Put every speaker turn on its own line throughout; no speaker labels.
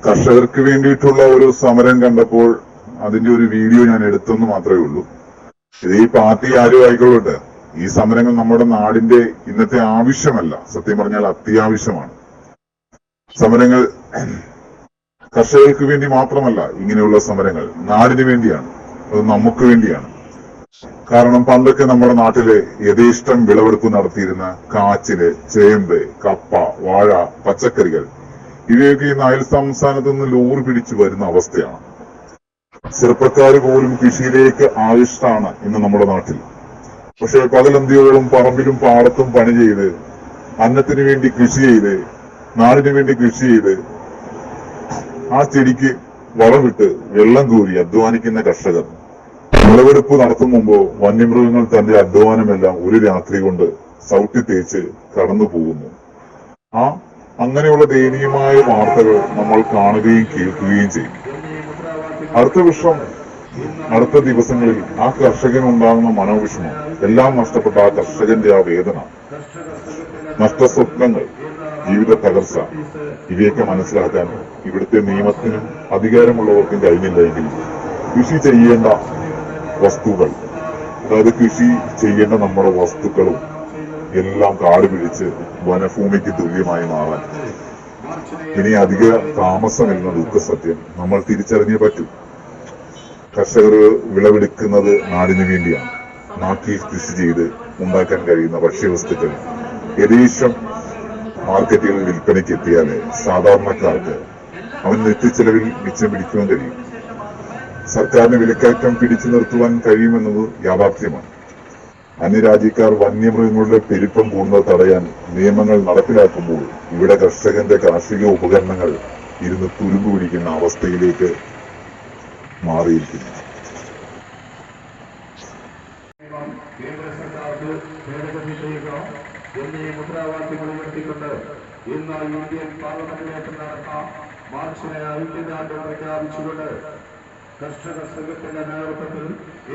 കർഷകർക്ക് വേണ്ടിയിട്ടുള്ള ഒരു സമരം കണ്ടപ്പോൾ അതിന്റെ ഒരു വീഡിയോ ഞാൻ എടുത്തെന്ന് മാത്രമേ ഉള്ളൂ. ഇത് ഈ പാർട്ടി ആരും ആയിക്കൊള്ളട്ടെ, ഈ സമരങ്ങൾ നമ്മുടെ നാടിന്റെ ഇന്നത്തെ ആവശ്യമല്ല, സത്യം പറഞ്ഞാൽ അത്യാവശ്യമാണ്. സമരങ്ങൾ കർഷകർക്ക് വേണ്ടി മാത്രമല്ല, ഇങ്ങനെയുള്ള സമരങ്ങൾ നാടിന് വേണ്ടിയാണ്, അത് നമുക്ക് വേണ്ടിയാണ്. കാരണം പണ്ടൊക്കെ നമ്മുടെ നാട്ടില് യഥേഷ്ടം വിളവെടുപ്പ് നടത്തിയിരുന്ന കാച്ചില്, ചേമ്പ്, കപ്പ, വാഴ, പച്ചക്കറികൾ ഇവയൊക്കെ ഇന്ന് അയൽ സംസ്ഥാനത്ത് നിന്ന് ലോറി പിടിച്ചു വരുന്ന അവസ്ഥയാണ്. ചെറുപ്പക്കാർ പോലും കൃഷിയിലേക്ക് ആകൃഷ്ടമാണ് ഇന്ന് നമ്മുടെ നാട്ടിൽ. പക്ഷെ പകലന്തിയോളം പറമ്പിലും പാടത്തും പണി ചെയ്ത്, അന്നത്തിന് വേണ്ടി കൃഷി ചെയ്ത്, നാടിന് വേണ്ടി കൃഷി ചെയ്ത്, ആ ചെടിക്ക് വളമിട്ട് വെള്ളം കോരി അധ്വാനിക്കുന്ന കർഷകർ വിളവെടുപ്പ് നടത്തും മുമ്പോ വന്യമൃഗങ്ങൾ തന്റെ അധ്വാനമെല്ലാം ഒരു രാത്രി കൊണ്ട് ചവിട്ടി തേച്ച് കടന്നു പോകുന്നു. അങ്ങനെയുള്ള ദയനീയമായ വാർത്തകൾ നമ്മൾ കാണുകയും കേൾക്കുകയും ചെയ്യും. അടുത്ത വർഷം, അടുത്ത ദിവസങ്ങളിൽ ആ കർഷകനുണ്ടാകുന്ന മനോവിഷമം, എല്ലാം നഷ്ടപ്പെട്ട ആ കർഷകന്റെ ആ വേദന, നഷ്ടസ്വപ്നങ്ങൾ, ജീവിത തകർച്ച, ഇവയൊക്കെ മനസ്സിലാക്കാൻ ഇവിടുത്തെ നിയമത്തിനും അധികാരമുള്ളവർക്കും കഴിഞ്ഞില്ലെങ്കിൽ കൃഷി ചെയ്യേണ്ട വസ്തുക്കൾ, അതായത് കൃഷി ചെയ്യേണ്ട നമ്മുടെ വസ്തുക്കളും എല്ലാം കാട് പിടിച്ച് വനഭൂമിക്ക് തുല്യമായി മാറാൻ ഇനി അധിക താമസമില്ലെന്ന ദുഃഖസത്യം നമ്മൾ തിരിച്ചറിഞ്ഞേ പറ്റൂ. കർഷകർ വിളവെടുക്കുന്നത് നാടിനു വേണ്ടിയാണ്. നാട്ടിൽ കൃഷി ചെയ്ത് ഉണ്ടാക്കാൻ കഴിയുന്ന ഭക്ഷ്യവസ്തുക്കൾ യഥേഷ്ടം മാർക്കറ്റുകളിൽ വിൽപ്പനയ്ക്ക് എത്തിയാല് സാധാരണക്കാർക്ക് അവൻ നിത്യച്ചെലവിൽ മിച്ചം പിടിക്കുവാൻ കഴിയും. സർക്കാരിന് വിലക്കയറ്റം പിടിച്ചു നിർത്തുവാൻ കഴിയുമെന്നത് യാഥാർത്ഥ്യമാണ്. അന്യരാജ്യക്കാർ വന്യമൃഗങ്ങളുടെ പെരുപ്പം കൂടുന്നത് തടയാൻ നിയമങ്ങൾ നടപ്പിലാക്കുമ്പോൾ ഇവിടെ കർഷകന്റെ കാർഷിക ഉപകരണങ്ങൾ ഇരുന്ന് തുരുമ്പ് പിടിക്കുന്ന അവസ്ഥയിലേക്ക് മാറിയിരിക്കുന്നു.
കേന്ദ്ര സർക്കാർക്ക് ഭേദഗതി ചെയ്യുക എന്നീ മുദ്രാവാക്യങ്ങൾ ഉയർത്തിക്കൊണ്ട് ഇന്ന് ഇന്ത്യൻ പാർലമെന്റിലേക്ക് നടന്ന മാർച്ചിനെ ഐക്യദാർഢ്യം പ്രഖ്യാപിച്ചുകൊണ്ട് കർഷക സംഘത്തിന്റെ നേതൃത്വത്തിൽ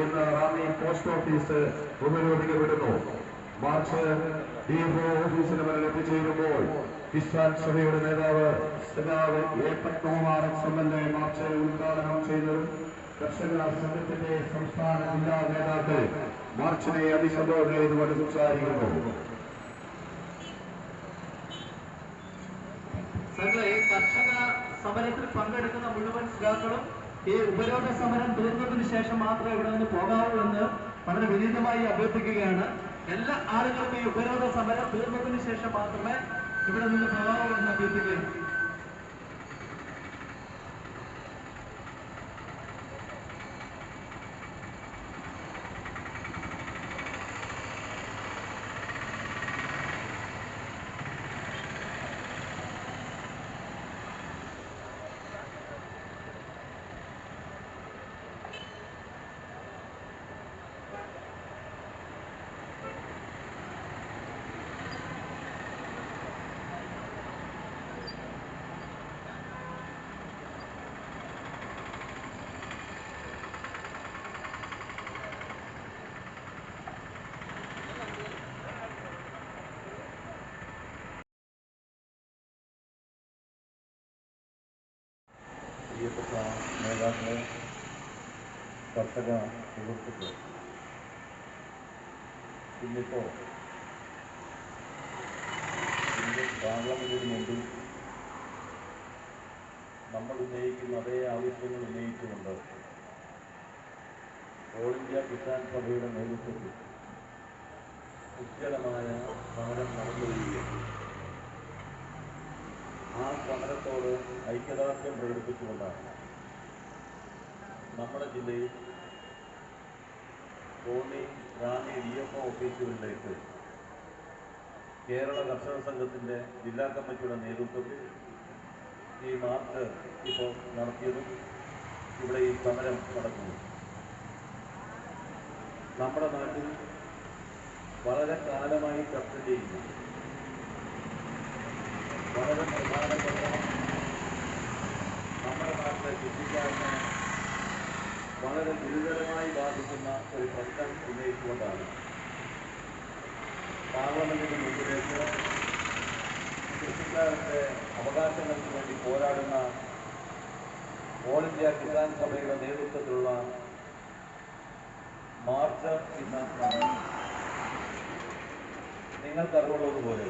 ഇന്ന് റാന്നി പോസ്റ്റ് ഓഫീസ് ഉപരോധിക്കപ്പെടുന്നു. മാർച്ച് ഡിഎഫ്ഒ ഓഫീസിന് മുന്നിൽ എത്തിച്ചേരുമ്പോൾ കിസാൻ സഭയുടെ നേതാവ് സഖാവ് എ പത്മകുമാർ എംഎൽഎ മാർച്ച് ഉദ്ഘാടനം ചെയ്തതും കർഷക സംഘത്തിന്റെ സംസ്ഥാന ജില്ലാ നേതാക്കൾ മാർച്ചിനെ അഭിസംബോധന ചെയ്തുകൊണ്ട് സംസാരിക്കുന്നു.
കർഷക സമരത്തിൽ പങ്കെടുക്കുന്ന മുഴുവൻ സഖാക്കളും ഈ ഉപരോധ സമരം തീർന്നതിന് ശേഷം മാത്രമേ ഇവിടെ നിന്ന് പോകാവൂ എന്ന് വളരെ വിനീതമായി അഭ്യർത്ഥിക്കുകയാണ്. എല്ലാ ആളുകളും ഈ ഉപരോധ സമരം തീർന്നതിന് ശേഷം മാത്രമേ ഇവിടെ നിന്ന് പോകാവൂ എന്ന് അഭ്യർത്ഥിക്കുകയാണ്.
പ്രിയപ്പെട്ട നേതാക്കളെ, കർഷക സുഹൃത്തുക്കളെ, ഇന്നിപ്പോൾ ഇന്ത്യൻ പാർലമെന്റിന് മുമ്പിൽ നമ്മൾ ഉന്നയിക്കുന്ന അതേ ആവശ്യങ്ങൾ ഉന്നയിച്ചുകൊണ്ട് ഓൾ ഇന്ത്യ കിസാൻ സഭയുടെ നേതൃത്വത്തിൽ ഉജ്ജ്വലമായ സമരം നടന്നുവരികയാണ്. ആ സമരത്തോട് ഐക്യദാർഢ്യം പ്രകടിപ്പിച്ചുകൊണ്ടാണ് നമ്മുടെ ജില്ലയിൽ കോന്നി റാന്നി ഡിഎഫ്ഒ ഓഫീസുകളിലേക്ക് കേരള കർഷക സംഘത്തിൻ്റെ ജില്ലാ കമ്മിറ്റിയുടെ നേതൃത്വത്തിൽ ഈ മാർച്ച് ഇപ്പോൾ നടത്തിയതും ഇവിടെ ഈ സമരം നടക്കുന്നു. നമ്മുടെ നാട്ടിൽ വളരെ കാലമായി ചർച്ച ചെയ്യുന്നു, വളരെ പ്രധാനപ്പെട്ട നമ്മുടെ നാട്ടിലെ കൃഷിക്കാരനെ വളരെ ഗുരുതരമായി ബാധിക്കുന്ന ഒരു പ്രശ്നം ഉന്നയിച്ചുകൊണ്ടാണ് പാർലമെന്റിന് മുമ്പിലേക്ക് കൃഷിക്കാരൻ്റെ അവകാശങ്ങൾക്ക് വേണ്ടി പോരാടുന്ന ഓൾ ഇന്ത്യ കിസാൻ സഭയുടെ നേതൃത്വത്തിലുള്ള മാർച്ച് ഇന്ന് നിങ്ങൾക്കറിവുള്ളതുപോലെ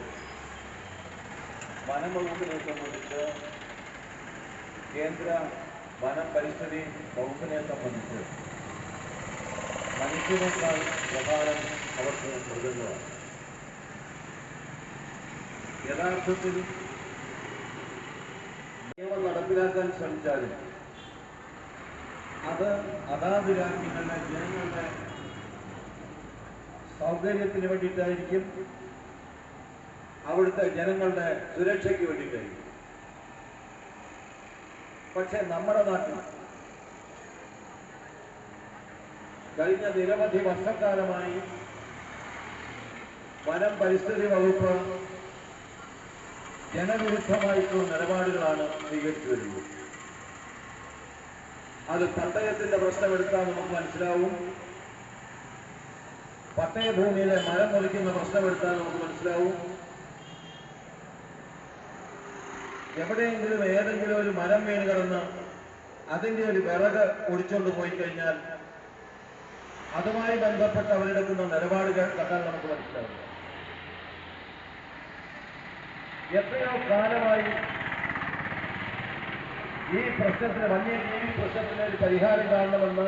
വനം വകുപ്പിനെ സംബന്ധിച്ച് കേന്ദ്ര വനം പരിസ്ഥിതി വകുപ്പിനെ സംബന്ധിച്ച് മനുഷ്യനേക്കാൾ പ്രധാനം അവർക്ക് മൃഗങ്ങളാണ്. യഥാർത്ഥത്തിൽ നിയമം നടപ്പിലാക്കാൻ ശ്രമിച്ചാലും അത് അതാത് രാജ്യങ്ങളിലെ ജനങ്ങളുടെ സൗകര്യത്തിന് വേണ്ടിയിട്ടായിരിക്കും, അവിടുത്തെ ജനങ്ങളുടെ സുരക്ഷയ്ക്ക് വേണ്ടിയിട്ടായിരിക്കും. പക്ഷെ നമ്മുടെ നാട്ടിൽ കഴിഞ്ഞ നിരവധി വർഷക്കാലമായി വനം പരിസ്ഥിതി വകുപ്പ് ജനവിരുദ്ധമായിട്ടുള്ള നിലപാടുകളാണ് സ്വീകരിച്ചു വരുന്നത്. അത് പട്ടയത്തിന്റെ പ്രശ്നമെടുത്താൽ നമുക്ക് മനസ്സിലാവും, പട്ടയഭൂമിയിലെ മരം മുറിക്കുന്ന പ്രശ്നമെടുത്താൽ നമുക്ക് മനസ്സിലാവും. എവിടെയെങ്കിലും ഏതെങ്കിലും ഒരു മരം വീണ് കിടന്ന് അതിന്റെ ഒരു വിറക് ഒടിച്ചുകൊണ്ട് പോയി കഴിഞ്ഞാൽ അതുമായി ബന്ധപ്പെട്ട് അവരെടുക്കുന്ന നിലപാടുകൾ കണ്ടാൽ നമുക്ക് മനസ്സിലാവും. എത്രയോ കാലമായി ഈ പ്രശ്നത്തിന്, വന്യജീവി പ്രശ്നത്തിന് ഒരു പരിഹാരം കാണണമെന്ന്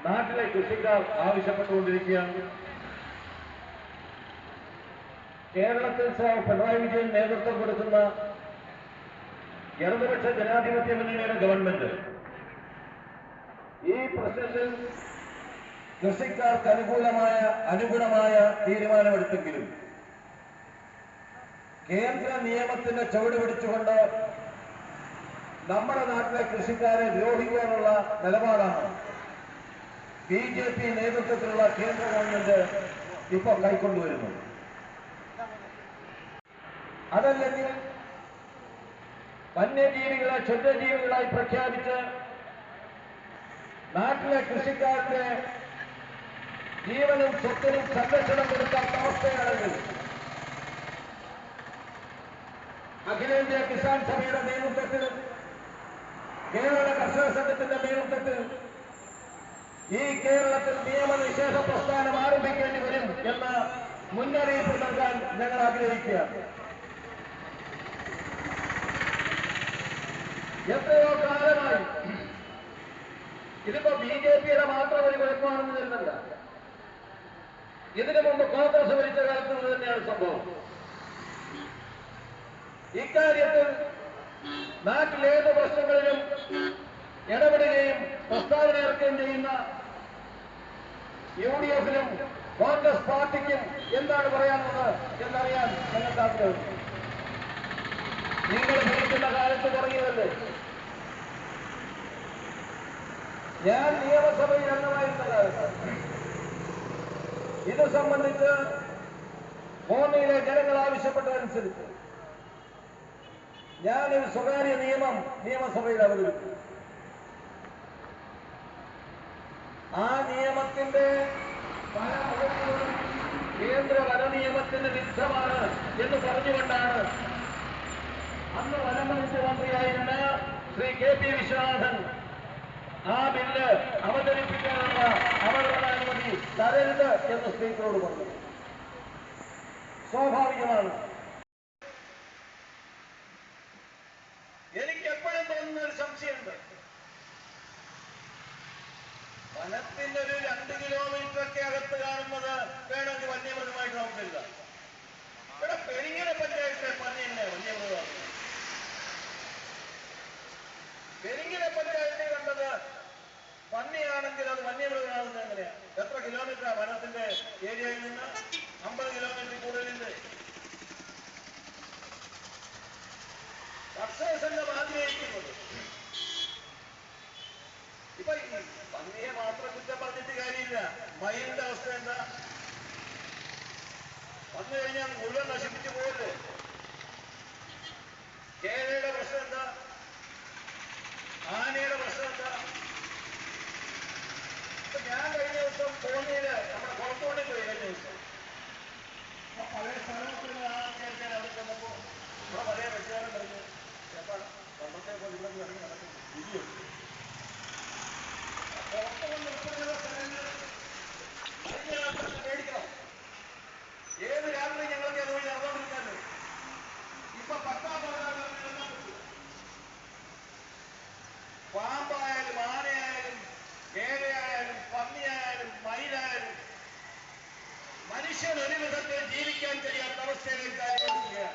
നാട്ടിലെ കൃഷിക്കാർ ആവശ്യപ്പെട്ടുകൊണ്ടിരിക്കുകയാണ്. കേരളത്തിൽ പിണറായി വിജയൻ നേതൃത്വം കൊടുക്കുന്ന ഇടതുപക്ഷ ജനാധിപത്യ മുന്നണിയുടെ ഗവൺമെന്റ് ഈ പ്രശ്നത്തിൽ കൃഷിക്കാർക്ക് അനുഗുണമായ തീരുമാനമെടുത്തെങ്കിലും കേന്ദ്ര നിയമത്തിന്റെ ചുവട് പിടിച്ചുകൊണ്ട് നമ്മുടെ നാട്ടിലെ കൃഷിക്കാരെ ദ്രോഹിക്കാനുള്ള നിലപാടാണ് BJP നേതൃത്വത്തിലുള്ള കേന്ദ്ര ഗവൺമെന്റ് ഇപ്പോൾ കൈക്കൊണ്ടുവരുന്നത്. അതല്ലെങ്കിൽ വന്യജീവികളെ ക്ഷുദ്രജീവികളായി പ്രഖ്യാപിച്ച് നാട്ടിലെ കൃഷിക്കാരുടെ ജീവനും സ്വത്തിനും സംരക്ഷണം കൊടുക്കാത്ത അവസ്ഥയാണെങ്കിൽ അഖിലേന്ത്യാ കിസാൻ സഭയുടെ നേതൃത്വത്തിൽ, കേരള കർഷക സംഘത്തിന്റെ നേതൃത്വത്തിൽ ഈ കേരളത്തിൽ നിയമനിഷേധ പ്രസ്ഥാനം ആരംഭിക്കേണ്ടി വരും എന്ന മുന്നറിയിപ്പ് നൽകാൻ ഞങ്ങൾ ആഗ്രഹിക്കുകയാണ്. എത്രയോ കാലമായി ഇതിപ്പോ BJPയുടെ മാത്രം ഒരു കുഴപ്പമാണെന്ന് വരുന്നില്ല. ഇതിനു മുമ്പ് കോൺഗ്രസ് ഭരിച്ച കാലത്ത് തന്നെയാണ് സംഭവം. ഇക്കാര്യത്തിൽ നാട്ടിലേത് പ്രശ്നങ്ങളിലും ഇടപെടുകയും പ്രസ്താവന ഇറക്കുകയും ചെയ്യുന്ന UDF-നും കോൺഗ്രസ് പാർട്ടിക്കും എന്താണ് പറയാനുള്ളത് എന്നറിയാൻ ഞങ്ങൾക്ക് ആഗ്രഹമുണ്ട്. നിങ്ങൾ ഭരിക്കുന്ന കാലത്ത് തുടങ്ങിയതല്ലേ? ഞാൻ നിയമസഭയിൽ അംഗമായിരുന്ന കാലത്ത് ഇത് സംബന്ധിച്ച് കോന്നിയിലെ ജനങ്ങൾ ആവശ്യപ്പെട്ടതനുസരിച്ച് ഞാനൊരു സ്വകാര്യ നിയമം നിയമസഭയിൽ അവതരിപ്പിച്ചു. ആ നിയമത്തിന്റെ പല വകുപ്പുകളും കേന്ദ്ര വന നിയമത്തിന് വിരുദ്ധമാണ് എന്ന് പറഞ്ഞുകൊണ്ടാണ് അന്ന് വനംവകുപ്പ് മന്ത്രിയായിരുന്ന ശ്രീ KP വിശ്വനാഥൻ ആ ബില്ല് അവതരിപ്പിക്കാനുള്ള അവതരണാനുമതി തരരുത് എന്ന് സ്പീക്കറോട് പറഞ്ഞു. സ്വാഭാവികമാണ്. എനിക്ക് എപ്പോഴും തോന്നുന്ന ഒരു സംശയമുണ്ട്. വനത്തിന്റെ ഒരു 2 കിലോമീറ്റർ ഒക്കെ അകത്ത് കാണുന്നത് വേണമെങ്കിൽ വന്യമൃഗമായിട്ട് നമുക്കില്ല. ഇവിടെ പെരിങ്ങര പഞ്ചായത്തിലെ പന്നി തന്നെ വന്യമൃഗമാണ്. പെരിങ്ങര പഞ്ചായത്തിൽ കണ്ടത് പന്നിയാണെങ്കിൽ അത് വന്യമൃഗമാകുന്നത് എങ്ങനെയാണ്? എത്ര കിലോമീറ്റർ വനത്തിന്റെ ഏരിയയിൽ നിന്ന്? 50 കിലോമീറ്റർ കൂടുതലുണ്ട്. കർഷക സംഘം ആഗ്രഹിക്കുന്നത് ഇപ്പൊ പന്നിയെ മാത്രം കുറ്റം പറഞ്ഞിട്ട് കാര്യമില്ല. മയിലിന്റെ അവസ്ഥ എന്താ? വന്നു കഴിഞ്ഞാൽ മുഴുവൻ നശിപ്പിച്ചു പോകല്ലേ? കേരളയുടെ പ്രശ്നം എന്താ? ആനയുടെ പ്രശ്നം എന്താ? ഞാൻ കഴിഞ്ഞ ദിവസം കോന്നിയില് നമ്മുടെ പുറത്തുകൊണ്ടിൽ പോയി. കഴിഞ്ഞ ദിവസം പഴയ സ്ഥലത്തിന് ആ കേൾക്കാൻ അവിടെ ചെന്നപ്പോ ഇവിടെ പഴയ വെച്ചാലും പറഞ്ഞു ചേട്ടാ പണ്ടത്തെ പോലെ ഇവിടെ ഇറങ്ങി ഉൾപ്പെടെയുള്ള സ്ഥലങ്ങൾ കഴിഞ്ഞ കാലത്ത് മേടിക്കണം. ഏത് രാത്രി ഞങ്ങൾക്ക് അതുവഴി നടന്നുകൊണ്ടിരിക്കാമല്ലോ. ഇപ്പൊ പാമ്പായാലും ആനയായാലും ഏഴയായാലും പന്നിയായാലും മയിലായാലും മനുഷ്യൻ ഒരു വിധത്തിൽ ജീവിക്കാൻ കഴിയാത്ത അവസ്ഥയിലേക്ക് കാര്യമാണ്.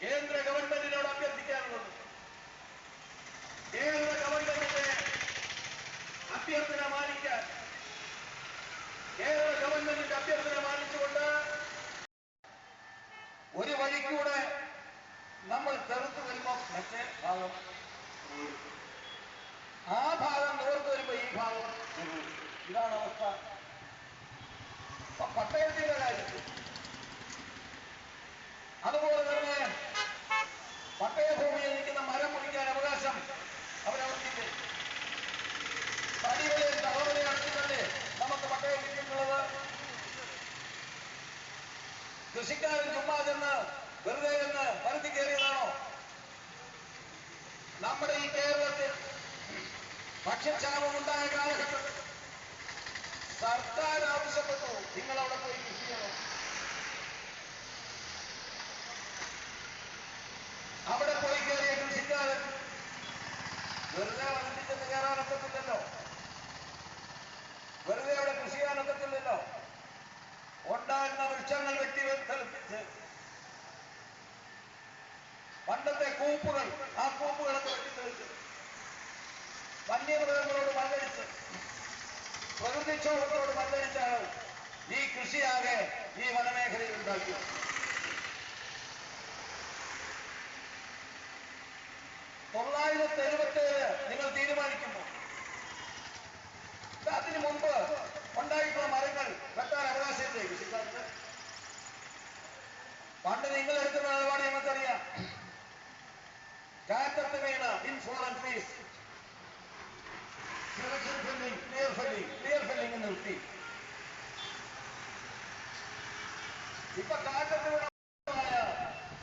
കേന്ദ്ര ഗവൺമെന്റിനോട് അഭ്യർത്ഥിക്കാനുള്ളത്, കേന്ദ്ര ഗവൺമെന്റിന്റെ അഭ്യർത്ഥന മാനിക്കാൻ, കേന്ദ്ര ഗവൺമെന്റിന്റെ അഭ്യർത്ഥന മാനിച്ചുകൊണ്ട് ഒരു വഴിക്കൂടെ നമ്മൾ തെറുത്തു വരുമ്പോൾ മറ്റേ ഭാഗം, ആ ഭാഗം തോർത്തു വരുമ്പോ ഈ ഭാഗം, ഇതാണ് അവസ്ഥ. പട്ടയത്തിന്റെ കാര്യത്തിൽ അതുപോലെ തന്നെ പട്ടയഭൂമിയിൽ നിൽക്കുന്ന മരം മുറിക്കാൻ അവകാശം അവരവർക്കില്ലേ? തടികളെയും തളവരെയും അടച്ചിട്ടല്ലേ നമുക്ക് പട്ടയം കിട്ടിയിട്ടുള്ളത്? കൃഷിക്കാരൻ ചുമ്മാ ചെന്ന് വെറുതെ എന്ന് പരുത്തി കയറിയതാണോ? നമ്മുടെ ഈ കേരളത്തിൽ ഭക്ഷ്യക്ഷാമമുണ്ടായ കാലഘട്ടത്തിൽ സർക്കാർ ആവശ്യപ്പെട്ടു, നിങ്ങൾ അവിടെ പോയി കൃഷി ചെയ്യണം. അവിടെ പോയി കയറിയ കൃഷിക്കാരൻ വെറുതെ വന്നിട്ട് കയറാനൊക്കത്തില്ലല്ലോ, വെറുതെ അവിടെ കൃഷി ചെയ്യാനൊക്കത്തില്ലല്ലോ. ഉണ്ടായിരുന്ന വൃക്ഷങ്ങൾ വെട്ടിത്തെളിപ്പിച്ച് പണ്ടത്തെ കൂപ്പുകൾ, ആ കൂപ്പുകളൊക്കെ വെട്ടിത്തെളിച്ച് വന്യമൃഗങ്ങളോട് മല്ലടിച്ച് പ്രകൃതിക്ഷോഭത്തോട് മല്ലടിച്ചാണ് ഈ കൃഷിയാകെ ഈ വനമേഖലയിൽ ഉണ്ടാക്കിയത്. 977 നിങ്ങൾ തീരുമാനിക്കുമ്പോൾ അതിനു മുമ്പ് ഉണ്ടായിട്ടുള്ള മരങ്ങൾ വെട്ടാൻ അവകാശമില്ലേ കൃഷിക്കാർക്ക്? പണ്ട് നിങ്ങൾ എടുക്കുന്ന നിലപാട് ഞങ്ങൾക്കറിയാം. കാറ്റത്ത് വീണ ഇൻഫോറൻസ് ഫീസ് ക്ലിയർ ഫെല്ലിംഗ് നിർത്തി. ഇപ്പൊ കാറ്റത്ത് വീണ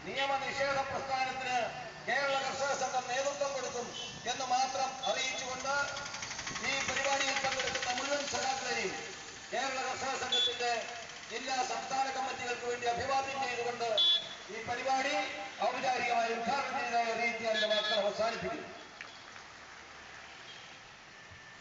നിയമനിഷേധ പ്രസ്ഥാനത്തിന് കേരള കർഷക സംഘം നേതൃത്വം കൊടുക്കും എന്ന് മാത്രം അറിയിച്ചുകൊണ്ട് ഈ പരിപാടിയിൽ പങ്കെടുക്കുന്ന മുഴുവൻ സഖാക്കളെയും കേരള കർഷക സംഘത്തിന്റെ ജില്ലാ സംസ്ഥാന കമ്മിറ്റികൾക്ക് വേണ്ടി അഭിവാദ്യം ചെയ്തുകൊണ്ട് ഈ പരിപാടി ഔപചാരികമായി ഉദ്ഘാടനം ചെയ്തതായി അറിയിക്കാൻ എന്റെ വാക്കുകൾ അവസാനിപ്പിക്കുന്നു.